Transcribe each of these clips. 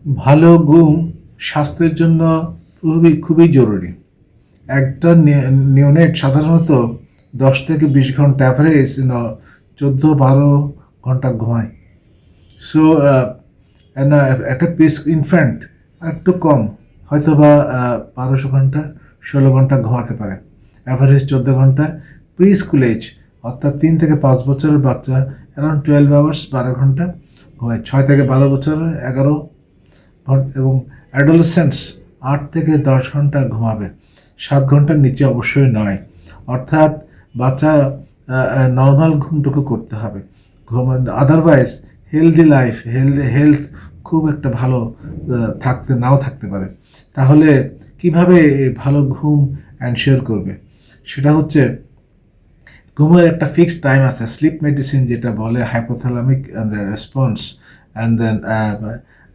ভালো ঘুম স্বাস্থ্যের জন্য খুবই খুবই জরুরি। একটা নিওনেট সাধারণত 10 থেকে 20 ঘন্টা অ্যাভারেজ 14-12 ঘন্টা ঘুমায়। সো একটা ইনফ্যান্ট একটু কম, হয়তো বা 1200 ঘন্টা 16 ঘন্টা ঘুমাতে পারে, অ্যাভারেজ 14 ঘন্টা। প্রি স্কুল এজ অর্থাৎ 3 থেকে 5 বছরের বাচ্চা অ্যারাউন্ড 12 আওয়ার্স 12 ঘন্টা ঘুমায়, 6 থেকে 12 বছরের 11 ঘন্টা, এবং অ্যাডোলেসেন্টস 8 থেকে 10 ঘন্টা ঘুমাবে, 7 ঘন্টার নিচে অবশ্যই নয়। অর্থাৎ বাচ্চা নর্মাল ঘুমটুকু করতে হবে। আদারওয়াইজ হেলদি লাইফ, হেলথ খুব একটা ভালো নাও থাকতে পারে। তাহলে কিভাবে ভালো ঘুম এনশিওর করবে? সেটা হচ্ছে, ঘুমের একটা ফিক্সড টাইম আছে, স্লিপ মেডিসিন যেটা বলে, hypothalamic response and then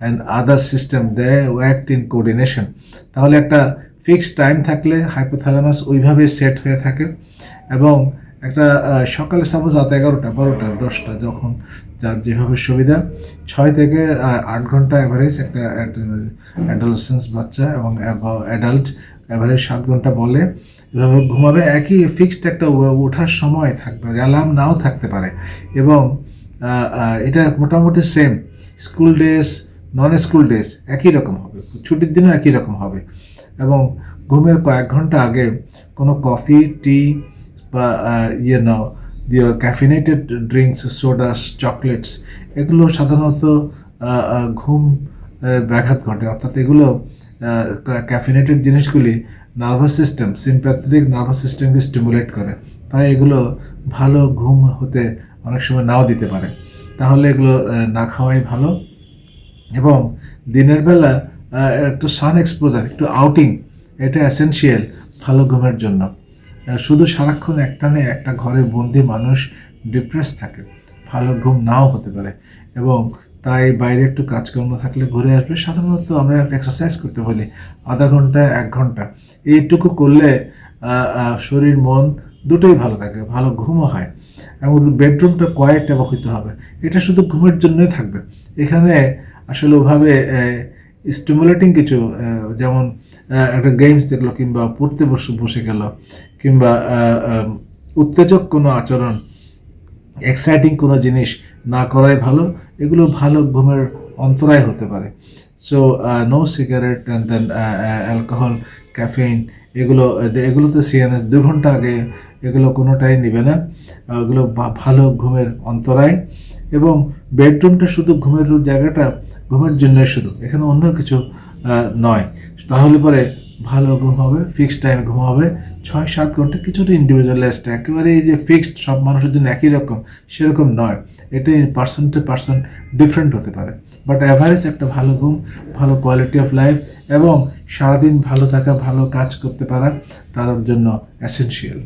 and other system they worked in coordination. তাহলে একটা ফিক্সড টাইম থাকলে হাইপোথ্যালামাস ওইভাবে সেট হয়ে থাকে, এবং একটা সকালে সাপোজ রাত 11টা 12টা 10টা, যখন যার যেভাবে সুবিধা, 6 থেকে 8 ঘন্টা অ্যাভারেজ একটা অ্যাডোলেসেন্স বাচ্চা এবং অ্যাডাল্ট অ্যাভারেজ 7 ঘন্টা বলে এভাবে ঘুমাবে। একই ফিক্সড একটা ওঠার সময় থাকবে, অ্যালার্ম নাও থাকতে পারে, এবং এটা মোটামুটি সেম স্কুল ডেজ নন স্কুল ডেজ একই রকম হবে, ছুটির দিনও একই রকম হবে। এবং ঘুমের কয়েক ঘন্টা আগে কোনো কফি, টি বা ক্যাফিনেটেড ড্রিঙ্কস, সোডাস, চকলেটস, এগুলো সাধারণত ঘুম ব্যাঘাত ঘটে। অর্থাৎ এগুলো ক্যাফিনেটেড জিনিসগুলি নার্ভাস সিস্টেম, সিম্প্যাথেটিক নার্ভাস সিস্টেমকে স্টিমুলেট করে, তাই এগুলো ভালো ঘুম হতে অনেক সময় নাও দিতে পারে। তাহলে এগুলো না খাওয়াই ভালো। এবং দিনের বেলা একটু সান এক্সপোজার, একটু আউটিং, এটা এসেনশিয়াল ভালো ঘুমের জন্য। শুধু সারাক্ষণ একটানে একটা ঘরে বন্দি মানুষ ডিপ্রেস থাকে, ভালো ঘুম নাও হতে পারে। এবং তাই বাইরে একটু কাজকর্ম থাকলে ঘুরে আসবে। সাধারণত আমরা এক্সারসাইজ করতে বলি, আধা ঘন্টা 1 ঘন্টা, এইটুকু করলে শরীর মন দুটোই ভালো থাকে, ভালো ঘুমও হয়। এবং বেডরুমটা কোয়াইট এবং হইতে হবে, এটা শুধু ঘুমের জন্যই থাকবে। এখানে আসলে ওভাবে স্টিমুলেটিং কিছু, যেমন একটা গেমস দেখলো, কিংবা পড়তে বসে গেল, কিংবা উত্তেজক কোনো আচরণ, এক্সাইটিং কোনো জিনিস না করাই ভালো। এগুলো ভালো ঘুমের অন্তরায় হতে পারে। So no cigarette and then alcohol, caffeine, এগুলোতে সিএনএস 2 ঘন্টা আগে এগুলো কোনোটাই নেবে না। এগুলো ভালো ঘুমের অন্তরায়। এবং বেডরুমটা শুধু ঘুমের জায়গাটা, ঘুমের জন্যই শুধু, এখানে অন্য কিছু নয়। তাহলে পরে ভালো ঘুম হবে, ফিক্সড টাইমে ঘুম হবে, 6-7 ঘন্টা। কিছুটা ইন্ডিভিজুয়ালাইজড, একেবারে এই যে ফিক্সড সব মানুষের জন্য একই রকম সেরকম নয়, এটা পার্সন টু পার্সন ডিফারেন্ট হতে পারে। বাট অ্যাভারেজ একটা ভালো ঘুম, ভালো কোয়ালিটি অফ লাইফ, এবং সারাদিন ভালো থাকা, ভালো কাজ করতে পারা তার জন্য এসেনশিয়াল।